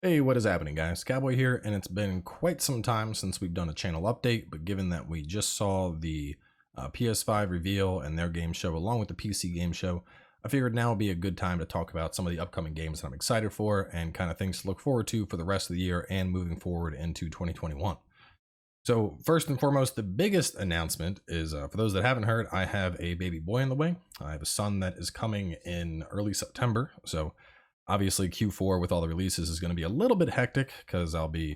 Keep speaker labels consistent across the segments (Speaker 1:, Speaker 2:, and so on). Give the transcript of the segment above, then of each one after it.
Speaker 1: Hey, what is happening, guys? Cowboy here, and it's been quite some time since we've done a channel update, but given that we just saw the PS5 reveal and their game show along with the PC game show, I figured now would be a good time to talk about some of the upcoming games that I'm excited for and kind of things to look forward to for the rest of the year and moving forward into 2021. So first and foremost, the biggest announcement is, for those that haven't heard, I have a baby boy on the way. I have a son that is coming in early September, so obviously, Q4 with all the releases is going to be a little bit hectic because I'll be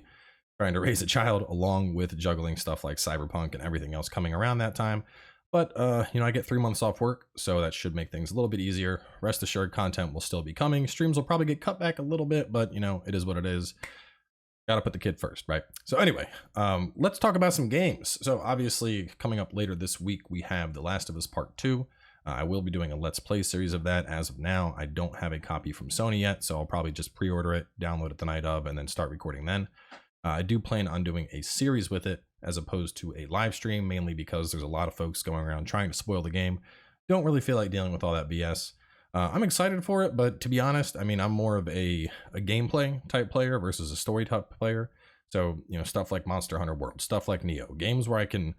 Speaker 1: trying to raise a child along with juggling stuff like Cyberpunk and everything else coming around that time. But, I get 3 months off work, so that should make things a little bit easier. Rest assured, content will still be coming. Streams will probably get cut back a little bit, but, it is what it is. Got to put the kid first, right? So anyway, let's talk about some games. So obviously, coming up later this week, we have The Last of Us Part 2. I will be doing a Let's Play series of that. As of now, I don't have a copy from Sony yet, so I'll probably just pre-order it, download it the night of, and then start recording then. I do plan on doing a series with it as opposed to a live stream, mainly because there's a lot of folks going around trying to spoil the game. Don't really feel like dealing with all that BS. I'm excited for it, but to be honest, I mean, I'm more of a gameplay type player versus a story type player. So, stuff like Monster Hunter World, stuff like Neo, games where I can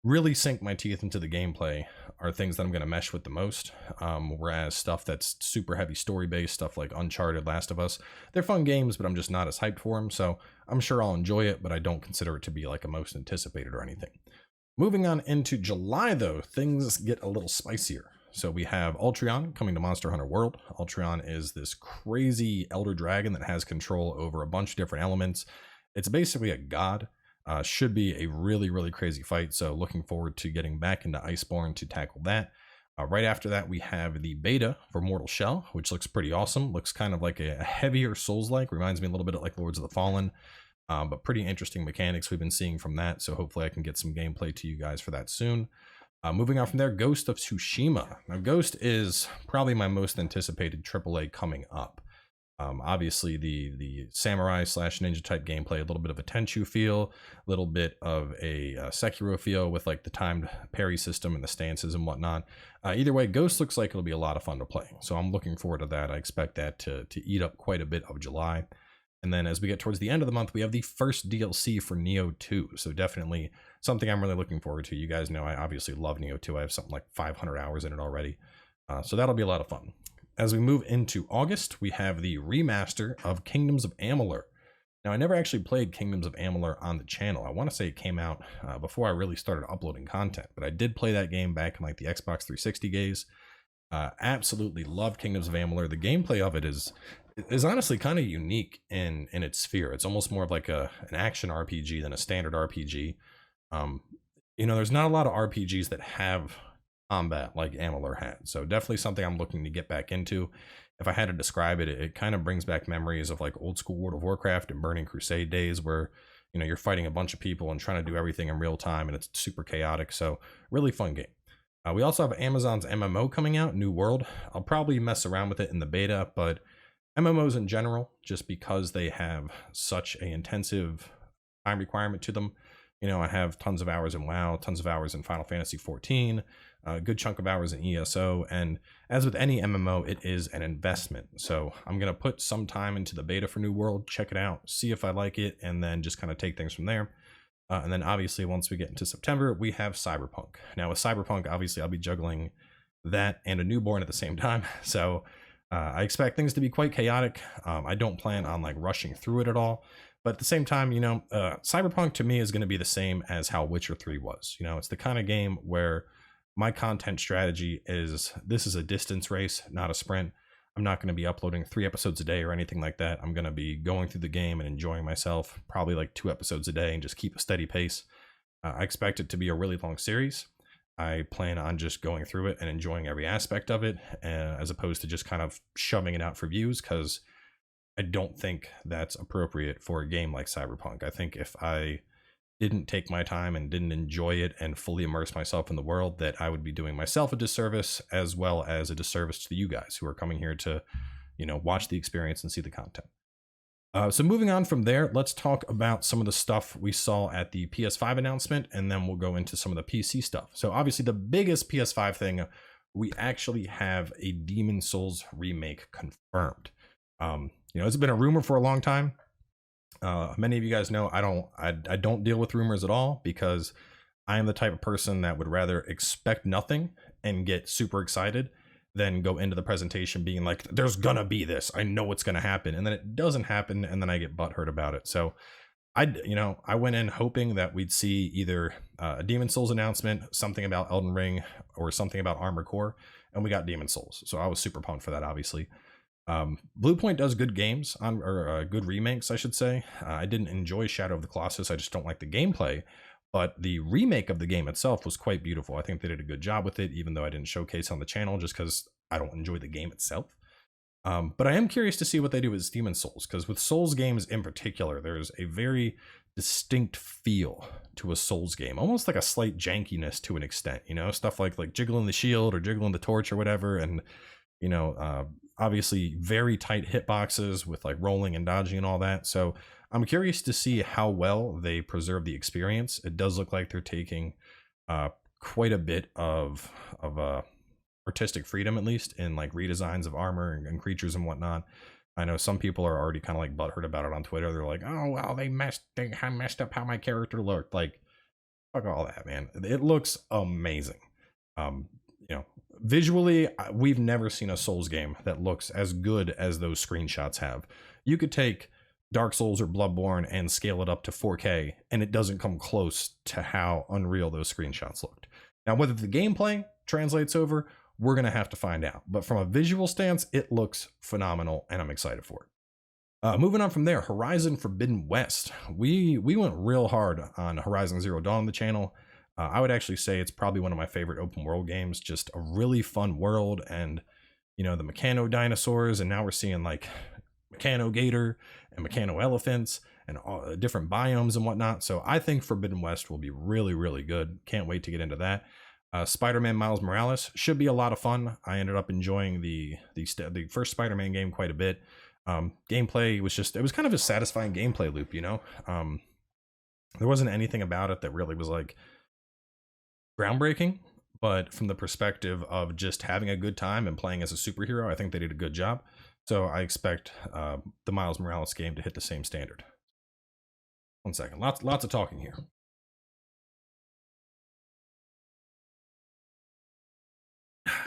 Speaker 1: really sink my teeth into the gameplay are things that I'm going to mesh with the most. Whereas stuff that's super heavy story based, stuff like Uncharted, Last of Us, they're fun games, but I'm just not as hyped for them. So I'm sure I'll enjoy it, but I don't consider it to be like a most anticipated or anything. Moving on into July, though, things get a little spicier. So we have Ultron coming to Monster Hunter World. Ultron is this crazy elder dragon that has control over a bunch of different elements. It's basically a god. Should be a really, really crazy fight. So looking forward to getting back into Iceborne to tackle that. Right after that, we have the beta for Mortal Shell, which looks pretty awesome. Looks kind of like a heavier Souls-like. Reminds me a little bit of like Lords of the Fallen. But pretty interesting mechanics we've been seeing from that. So hopefully I can get some gameplay to you guys for that soon. Moving on from there, Ghost of Tsushima. Now, Ghost is probably my most anticipated AAA coming up. Obviously, the samurai slash ninja type gameplay, a little bit of a Tenchu feel, a little bit of a Sekiro feel with like the timed parry system and the stances and whatnot. Either way, Ghost looks like it'll be a lot of fun to play. So I'm looking forward to that. I expect that to eat up quite a bit of July. And then as we get towards the end of the month, we have the first DLC for Neo 2. So definitely something I'm really looking forward to. You guys know I obviously love Neo 2. I have something like 500 hours in it already. So that'll be a lot of fun. As we move into August, we have the remaster of Kingdoms of Amalur. Now, I never actually played Kingdoms of Amalur on the channel. I want to say it came out before I really started uploading content, but I did play that game back in like the Xbox 360 days. Absolutely love Kingdoms of Amalur. The gameplay of it is honestly kind of unique in its sphere. It's almost more of like an action RPG than a standard RPG. There's not a lot of RPGs that have combat like Amalur had. So definitely something I'm looking to get back into. If I had to describe it, it kind of brings back memories of like old school World of Warcraft and Burning Crusade days where, you're fighting a bunch of people and trying to do everything in real time and it's super chaotic. So really fun game. We also have Amazon's MMO coming out, New World. I'll probably mess around with it in the beta, but MMOs in general, just because they have such an intensive time requirement to them. I have tons of hours in WoW, tons of hours in Final Fantasy 14, a good chunk of hours in ESO, and as with any MMO, it is an investment. So I'm going to put some time into the beta for New World, check it out, see if I like it, and then just kind of take things from there. And then obviously once we get into September, we have Cyberpunk. Now with Cyberpunk, obviously I'll be juggling that and a newborn at the same time. So I expect things to be quite chaotic. I don't plan on like rushing through it at all. But at the same time, Cyberpunk to me is going to be the same as how Witcher 3 was. It's the kind of game where my content strategy is this is a distance race, not a sprint. I'm not going to be uploading 3 episodes a day or anything like that. I'm going to be going through the game and enjoying myself, probably like 2 episodes a day and just keep a steady pace. I expect it to be a really long series. I plan on just going through it and enjoying every aspect of it, as opposed to just kind of shoving it out for views, because I don't think that's appropriate for a game like Cyberpunk. I think if I didn't take my time and didn't enjoy it and fully immerse myself in the world, that I would be doing myself a disservice as well as a disservice to you guys who are coming here to, watch the experience and see the content. So moving on from there, let's talk about some of the stuff we saw at the PS5 announcement, and then we'll go into some of the PC stuff. So obviously the biggest PS5 thing, we actually have a Demon's Souls remake confirmed. You know, it's been a rumor for a long time. Many of you guys know I don't deal with rumors at all, because I am the type of person that would rather expect nothing and get super excited than go into the presentation being like, there's gonna be this, I know what's gonna happen, and then it doesn't happen, and then I get butthurt about it. So I went in hoping that we'd see either a Demon Souls announcement, something about Elden Ring, or something about Armored Core, and we got Demon Souls. So I was super pumped for that, obviously. Bluepoint does good games or good remakes, I should say. I didn't enjoy Shadow of the Colossus. I just don't like the gameplay, but the remake of the game itself was quite beautiful. I think they did a good job with it, even though I didn't showcase on the channel just because I don't enjoy the game itself. But I am curious to see what they do with Demon Souls, because with Souls games in particular, there's a very distinct feel to a Souls game, almost like a slight jankiness to an extent, you know, stuff like jiggling the shield or jiggling the torch or whatever. And, you know, obviously very tight hitboxes with like rolling and dodging and all that. So I'm curious to see how well they preserve the experience. It does look like they're taking quite a bit of artistic freedom, at least in like redesigns of armor and creatures and whatnot. I know some people are already kind of like butthurt about it on Twitter. They're like, oh well, they messed up how my character looked. Like, fuck all that, man. It looks amazing. You know, visually, we've never seen a Souls game that looks as good as those screenshots have. You could take Dark Souls or Bloodborne and scale it up to 4K, and it doesn't come close to how unreal those screenshots looked. Now, whether the gameplay translates over, we're going to have to find out. But from a visual stance, it looks phenomenal, and I'm excited for it. Moving on from there, Horizon Forbidden West. We went real hard on Horizon Zero Dawn on the channel. I would actually say it's probably one of my favorite open world games. Just a really fun world, and, you know, the Mechano dinosaurs, and now we're seeing like Mechano Gator and Mechano elephants and all different biomes and whatnot. So I think Forbidden West will be really, really good. Can't wait to get into that. Spider-Man Miles Morales should be a lot of fun. I ended up enjoying the first Spider-Man game quite a bit. Gameplay was it was kind of a satisfying gameplay loop, you know. There wasn't anything about it that really was like groundbreaking, but from the perspective of just having a good time and playing as a superhero, I think they did a good job. So I expect the Miles Morales game to hit the same standard. One second, lots of talking here.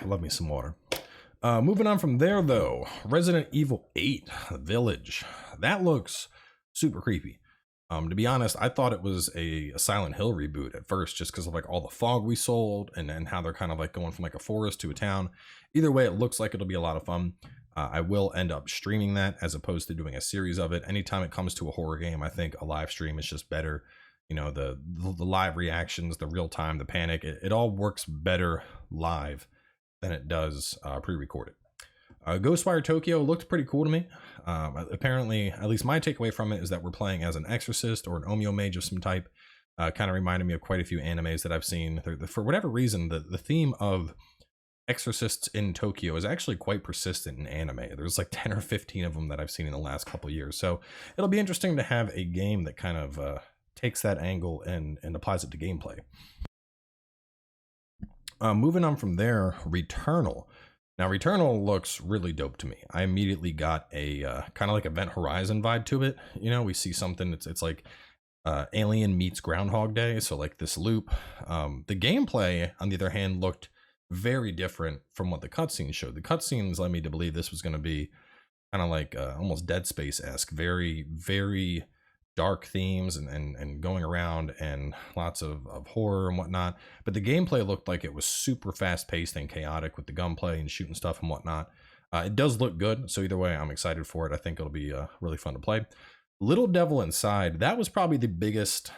Speaker 1: Love me some water. Moving on from there, though, Resident Evil 8 Village. That looks super creepy. To be honest, I thought it was a Silent Hill reboot at first, just because of like all the fog we sold and how they're kind of like going from like a forest to a town. Either way, it looks like it'll be a lot of fun. I will end up streaming that as opposed to doing a series of it. Anytime it comes to a horror game, I think a live stream is just better. You know, the live reactions, the real time, the panic, it all works better live than it does pre-recorded. Ghostwire Tokyo looked pretty cool to me. Apparently, at least my takeaway from it is that we're playing as an exorcist or an Omeo mage of some type. Kind of reminded me of quite a few animes that I've seen. For whatever reason, the theme of exorcists in Tokyo is actually quite persistent in anime. There's like 10 or 15 of them that I've seen in the last couple years. So it'll be interesting to have a game that kind of takes that angle and applies it to gameplay. Moving on from there, Returnal. Now, Returnal looks really dope to me. I immediately got a kind of like Event Horizon vibe to it. You know, we see something, it's like Alien meets Groundhog Day. So like this loop. The gameplay, on the other hand, looked very different from what the cutscenes showed. The cutscenes led me to believe this was going to be kind of like almost Dead Space-esque, very, very dark themes and going around and lots of horror and whatnot. But the gameplay looked like it was super fast-paced and chaotic with the gunplay and shooting stuff and whatnot. It does look good, so either way, I'm excited for it. I think it'll be really fun to play. Little Devil Inside, that was probably the biggest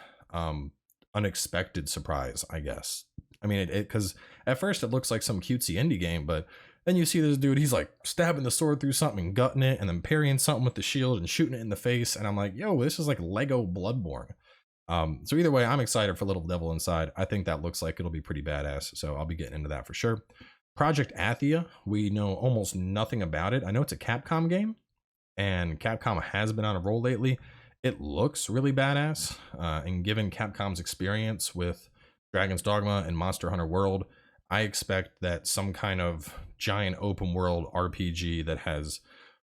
Speaker 1: unexpected surprise, I guess. I mean, because at first it looks like some cutesy indie game, but then you see this dude, he's like stabbing the sword through something and gutting it and then parrying something with the shield and shooting it in the face. And I'm like, yo, this is like Lego Bloodborne. So either way, I'm excited for Little Devil Inside. I think that looks like it'll be pretty badass. So I'll be getting into that for sure. Project Athia, we know almost nothing about it. I know it's a Capcom game, and Capcom has been on a roll lately. It looks really badass. And given Capcom's experience with Dragon's Dogma and Monster Hunter World, I expect that some kind of giant open world RPG that has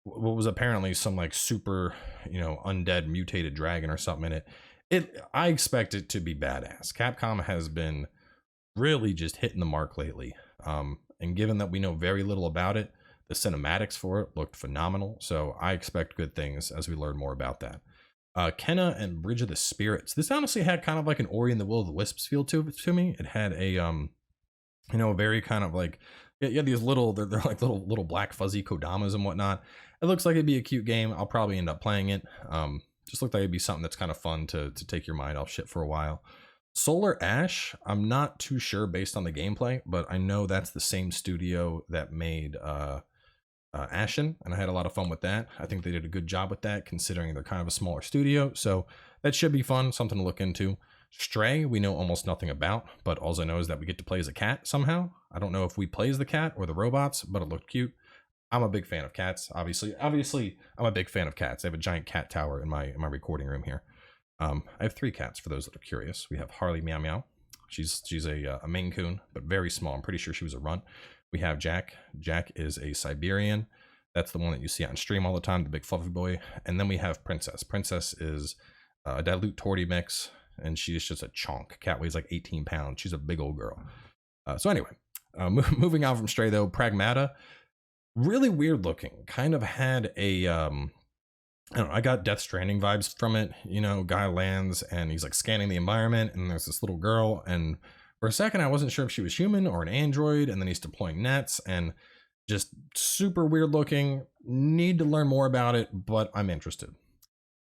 Speaker 1: what was apparently some like super, undead mutated dragon or something in it. I expect it to be badass. Capcom has been really just hitting the mark lately. And given that we know very little about it, the cinematics for it looked phenomenal. So I expect good things as we learn more about that. Kenna and Bridge of the Spirits. This honestly had kind of like an Ori and the Will of the Wisps feel to me. It had a very kind of like, yeah, these little, they're like little black fuzzy kodamas and whatnot. It looks like it'd be a cute game. I'll probably end up playing it. Just looked like it'd be something that's kind of fun to take your mind off shit for a while. Solar Ash, I'm not too sure based on the gameplay, but I know that's the same studio that made Ashen, and I had a lot of fun with that. I think they did a good job with that, considering they're kind of a smaller studio, so that should be fun, something to look into. Stray, we know almost nothing about, but all I know is that we get to play as a cat somehow. I don't know if we play as the cat or the robots, but it looked cute. I'm a big fan of cats, obviously. I'm a big fan of cats. I have a giant cat tower in my recording room here. I have 3 cats, for those that are curious. We have Harley Meow Meow. She's a Maine Coon, but very small. I'm pretty sure she was a runt. We have Jack. Jack is a Siberian. That's the one that you see on stream all the time, the big fluffy boy. And then we have Princess. Princess is a dilute torty mix, and she's just a chonk. Cat weighs like 18 pounds. She's a big old girl. So anyway, moving on from Stray though, Pragmata, really weird looking. Kind of had a I don't know, I got Death Stranding vibes from it. Guy lands and he's like scanning the environment, and there's this little girl, and for a second I wasn't sure if she was human or an android, and then he's deploying nets, and just super weird looking. Need to learn more about it, but I'm interested.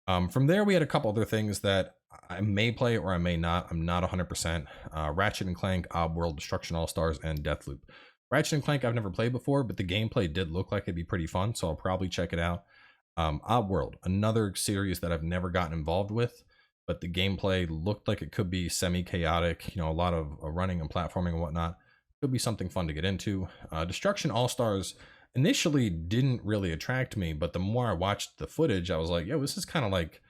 Speaker 1: From there, we had a couple other things that I may play or I may not. I'm not 100%. Ratchet and Clank, Oddworld, Destruction All-Stars, and Deathloop. Ratchet and Clank I've never played before, but the gameplay did look like it'd be pretty fun, so I'll probably check it out. Oddworld, another series that I've never gotten involved with, but the gameplay looked like it could be semi-chaotic, a lot of running and platforming and whatnot. Could be something fun to get into. Destruction All-Stars initially didn't really attract me, but the more I watched the footage, I was like, yo, this is kind of like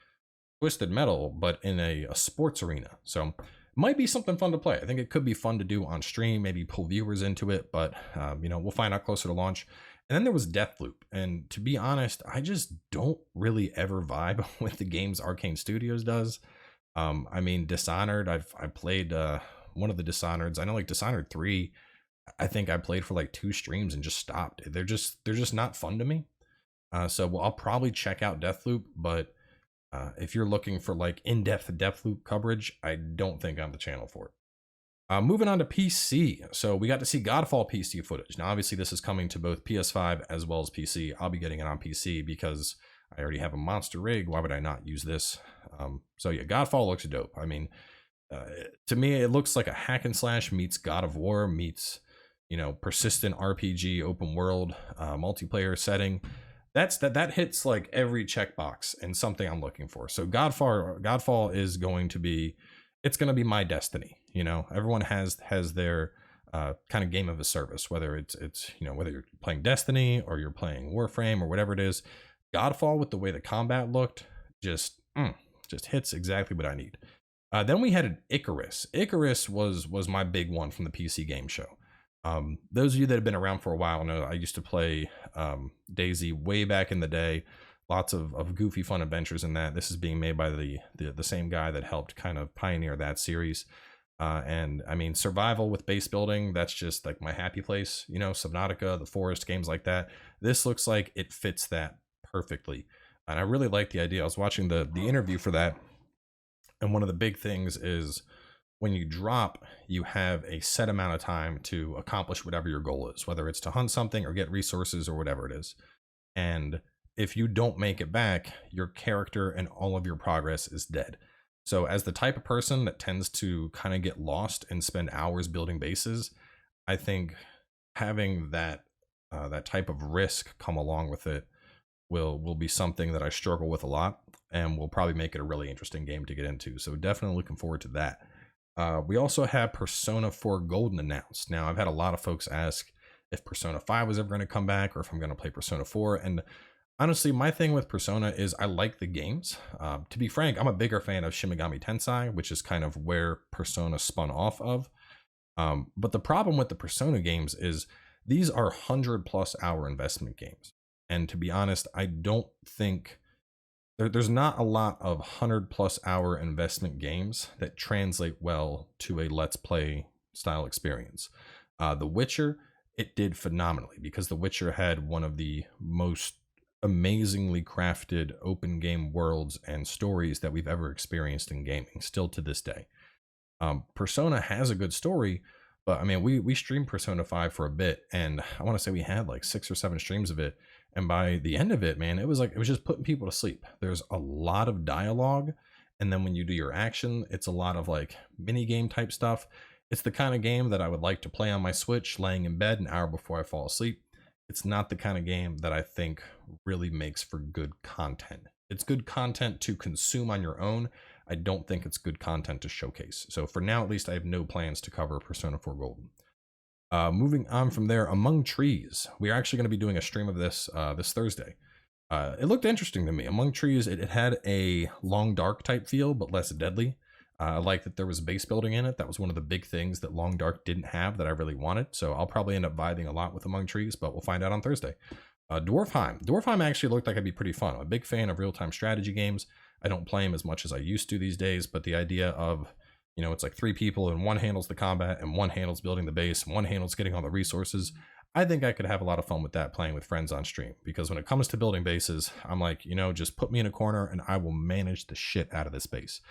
Speaker 1: Twisted Metal, but in a sports arena. So it might be something fun to play. I think it could be fun to do on stream, maybe pull viewers into it, but we'll find out closer to launch. And then there was Deathloop, and to be honest, I just don't really ever vibe with the games Arcane Studios does. I mean, Dishonored, I played one of the Dishonoreds. I know like Dishonored 3, I think I played for like 2 streams and just stopped. They're just not fun to me. So I'll probably check out Deathloop, but if you're looking for like in-depth Deathloop coverage, I don't think I'm the channel for it. Moving on to PC. So we got to see Godfall PC footage. Now, obviously this is coming to both PS5 as well as PC. I'll be getting it on PC because I already have a monster rig. Why would I not use this? So yeah, Godfall looks dope. I mean, to me, it looks like a hack and slash meets God of War meets, persistent RPG, open world, multiplayer setting. That hits like every checkbox and something I'm looking for. So Godfall is going to be, it's going to be my destiny. Everyone has their kind of game of a service, whether it's whether you're playing Destiny or you're playing Warframe or whatever it is. Godfall, with the way the combat looked, just hits exactly what I need. Then we had an Icarus. Icarus was my big one from the PC game show. Those of you that have been around for a while know I used to play DayZ way back in the day. Lots of goofy fun adventures in that. This is being made by the same guy that helped kind of pioneer that series. And I mean, survival with base building, that's just like my happy place. Subnautica, The Forest, games like that. This looks like it fits that perfectly. And I really like the idea. I was watching the interview for that. And one of the big things is when you drop, you have a set amount of time to accomplish whatever your goal is, whether it's to hunt something or get resources or whatever it is. And if you don't make it back, your character and all of your progress is dead. So as the type of person that tends to kind of get lost and spend hours building bases, I think having that type of risk come along with it will be something that I struggle with a lot, and will probably make it a really interesting game to get into. So definitely looking forward to that. We also have Persona 4 Golden announced. Now, I've had a lot of folks ask if Persona 5 was ever going to come back or if I'm going to play Persona 4. And honestly, my thing with Persona is I like the games. To be frank, I'm a bigger fan of Shin Megami Tensei, which is kind of where Persona spun off of. But the problem with the Persona games is these are 100+ hour investment games. And to be honest, I don't think there's not a lot of 100+ hour investment games that translate well to a let's play style experience. The Witcher, it did phenomenally because The Witcher had one of the most amazingly crafted open game worlds and stories that we've ever experienced in gaming, still to this day. Persona has a good story, but I mean, we streamed Persona 5 for a bit, and I want to say we had like 6 or 7 streams of it. And by the end of it, man, it was just putting people to sleep. There's a lot of dialogue, and then when you do your action, it's a lot of like mini game type stuff. It's the kind of game that I would like to play on my Switch, laying in bed an hour before I fall asleep. It's not the kind of game that I think really makes for good content. It's good content to consume on your own. I don't think it's good content to showcase. So for now, at least, I have no plans to cover Persona 4 Golden. Moving on from there, Among Trees. We are actually going to be doing a stream of this this Thursday. It looked interesting to me. Among Trees, it had a Long Dark type feel, but less deadly. I like that there was base building in it. That was one of the big things that Long Dark didn't have that I really wanted. So I'll probably end up vibing a lot with Among Trees, but we'll find out on Thursday. Dwarfheim. Dwarfheim actually looked like it'd be pretty fun. I'm a big fan of real-time strategy games. I don't play them as much as I used to these days, but the idea of, you know, it's like 3 people and one handles the combat and one handles building the base and one handles getting all the resources. I think I could have a lot of fun with that playing with friends on stream, because when it comes to building bases, I'm like, you know, just put me in a corner and I will manage the shit out of this base.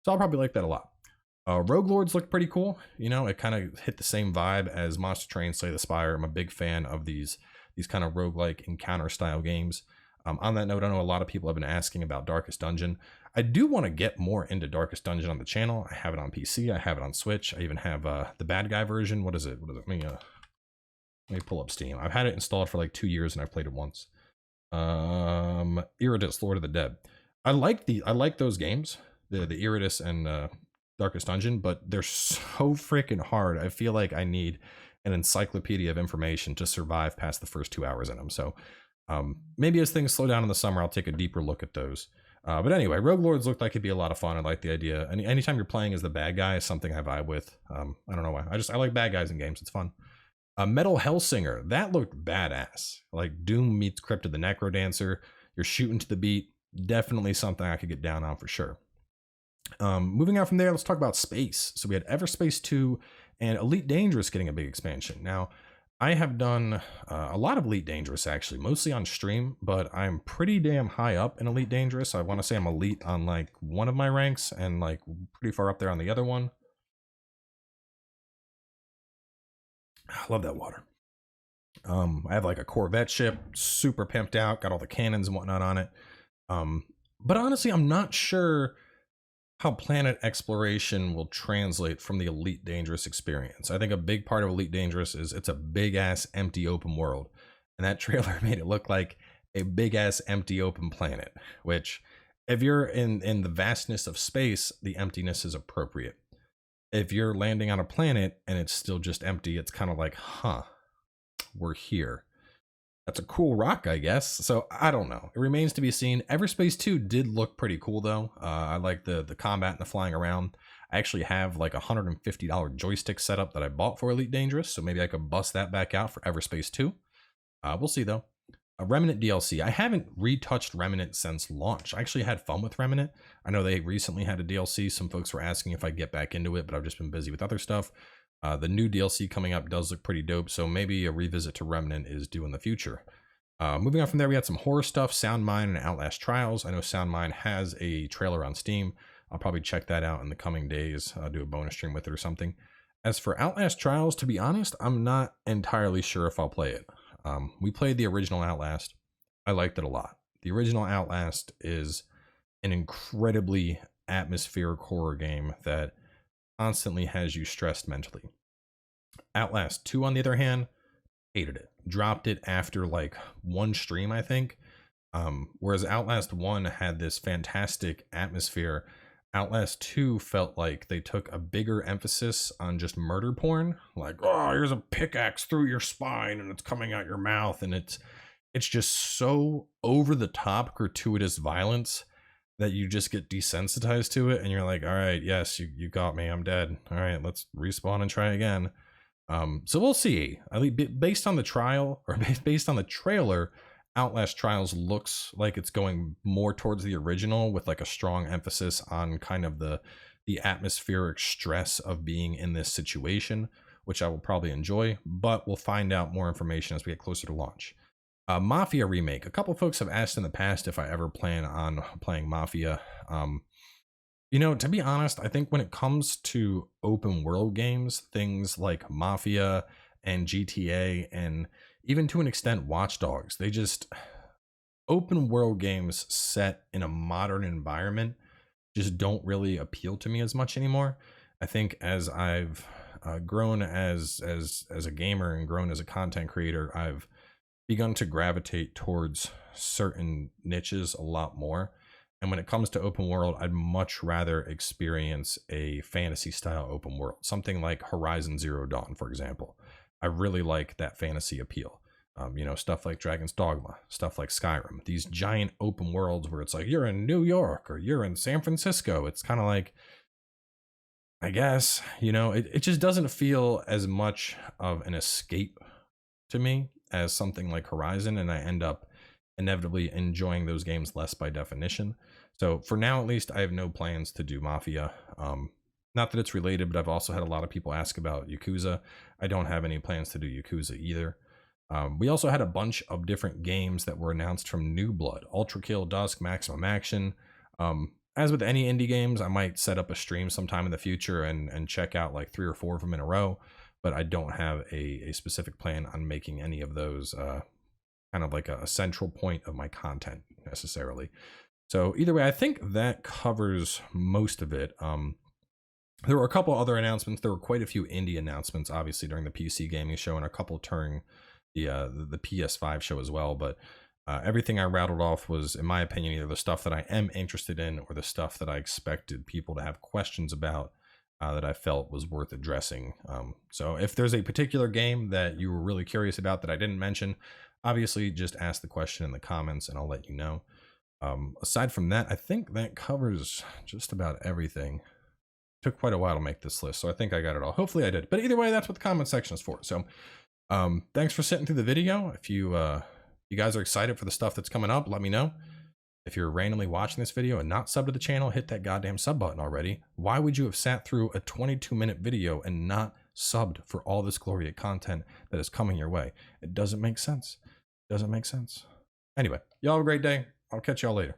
Speaker 1: So I'll probably like that a lot. Rogue Lords look pretty cool. You know, it kind of hit the same vibe as Monster Train Slay the Spire. I'm a big fan of these kind of roguelike encounter style games. On that note, I know a lot of people have been asking about Darkest Dungeon. I do want to get more into Darkest Dungeon on the channel. I have it on PC. I have it on Switch. I even have the bad guy version. What is it? Let me pull up Steam. I've had it installed for like 2 years and I've played it once. Iridus, Lord of the Dead. I like those games, the Iridus and Darkest Dungeon, but they're so freaking hard. I feel like I need an encyclopedia of information to survive past the first 2 hours in them. So maybe as things slow down in the summer, I'll take a deeper look at those. But anyway, Rogue Lords looked like it'd be a lot of fun. I like the idea. Anytime you're playing as the bad guy is something I vibe with. I don't know why. I like bad guys in games. It's fun. Metal Hellsinger. That looked badass. Like Doom meets Crypt of the Necrodancer. You're shooting to the beat. Definitely something I could get down on for sure. Moving on from there, let's talk about space. So we had Everspace 2 and Elite Dangerous getting a big expansion. Now, I have done a lot of Elite Dangerous, actually, mostly on stream, but I'm pretty damn high up in Elite Dangerous. I want to say I'm elite on like one of my ranks and like pretty far up there on the other one. I love that water. I have like a Corvette ship, super pimped out, got all the cannons and whatnot on it. But honestly, I'm not sure how planet exploration will translate from the Elite Dangerous experience. I think a big part of Elite Dangerous is it's a big ass empty open world, and that trailer made it look like a big ass empty open planet, which if you're in the vastness of space, the emptiness is appropriate. If you're landing on a planet and it's still just empty, it's kind of like, huh, we're here. That's a cool rock, I guess. So I don't know. It remains to be seen. Everspace 2 did look pretty cool though. I like the combat and the flying around. I actually have like a $150 joystick setup that I bought for Elite Dangerous, so maybe I could bust that back out for Everspace 2. We'll see though. Remnant DLC. I haven't retouched Remnant since launch. I actually had fun with Remnant. I know they recently had a DLC. Some folks were asking if I'd get back into it, but I've just been busy with other stuff. The new DLC coming up does look pretty dope, so maybe a revisit to Remnant is due in the future. Moving on from there, we had some horror stuff, Sound Mind and Outlast Trials. I know Sound Mind has a trailer on Steam. I'll probably check that out in the coming days. I'll do a bonus stream with it or something. As for Outlast Trials, to be honest, I'm not entirely sure if I'll play it. We played the original Outlast. I liked it a lot. The original Outlast is an incredibly atmospheric horror game that constantly has you stressed mentally. Outlast 2, on the other hand, hated it. Dropped it after like one stream, I think. Whereas Outlast 1 had this fantastic atmosphere, Outlast 2 felt like they took a bigger emphasis on just murder porn. Like, oh, here's a pickaxe through your spine and it's coming out your mouth. And it's just so over the top gratuitous violence that you just get desensitized to it. And you're like, all right, yes, you got me. I'm dead. All right, let's respawn and try again. So we'll see. I mean, based on the trial, or based on the trailer, Outlast Trials looks like it's going more towards the original with like a strong emphasis on kind of the atmospheric stress of being in this situation, which I will probably enjoy, but we'll find out more information as we get closer to launch. Mafia Remake. A couple folks have asked in the past if I ever plan on playing Mafia. You know, to be honest, I think when it comes to open world games, things like Mafia and GTA and even to an extent Watch Dogs, they just, open world games set in a modern environment just don't really appeal to me as much anymore. I think as I've grown as a gamer and grown as a content creator, I've begun to gravitate towards certain niches a lot more. And when it comes to open world, I'd much rather experience a fantasy style open world, something like Horizon Zero Dawn, for example. I really like that fantasy appeal. You know, stuff like Dragon's Dogma, stuff like Skyrim, these giant open worlds where it's like you're in New York or you're in San Francisco. It's kind of like, I guess, you know, it just doesn't feel as much of an escape to me as something like Horizon, and I end up inevitably enjoying those games less by definition. So for now, at least, I have no plans to do Mafia. Not that it's related, but I've also had a lot of people ask about Yakuza. I don't have any plans to do Yakuza either. We also had a bunch of different games that were announced from New Blood, Ultra Kill, Dusk, Maximum Action. As with any indie games, I might set up a stream sometime in the future and check out like 3 or 4 of them in a row, but I don't have a specific plan on making any of those kind of like a central point of my content necessarily. So either way, I think that covers most of it. There were a couple other announcements. There were quite a few indie announcements, obviously, during the PC gaming show, and a couple during the PS5 show as well. But everything I rattled off was, in my opinion, either the stuff that I am interested in or the stuff that I expected people to have questions about that I felt was worth addressing. So if there's a particular game that you were really curious about that I didn't mention, obviously just ask the question in the comments and I'll let you know. Aside from that, I think that covers just about everything. Took quite a while to make this list, so I think I got it all. Hopefully I did. But either way, that's what the comment section is for. So thanks for sitting through the video. If you guys are excited for the stuff that's coming up, let me know. If you're randomly watching this video and not subbed to the channel, hit that goddamn sub button already. Why would you have sat through a 22-minute video and not subbed for all this glorious content that is coming your way? It doesn't make sense. It doesn't make sense. Anyway, y'all have a great day. I'll catch y'all later.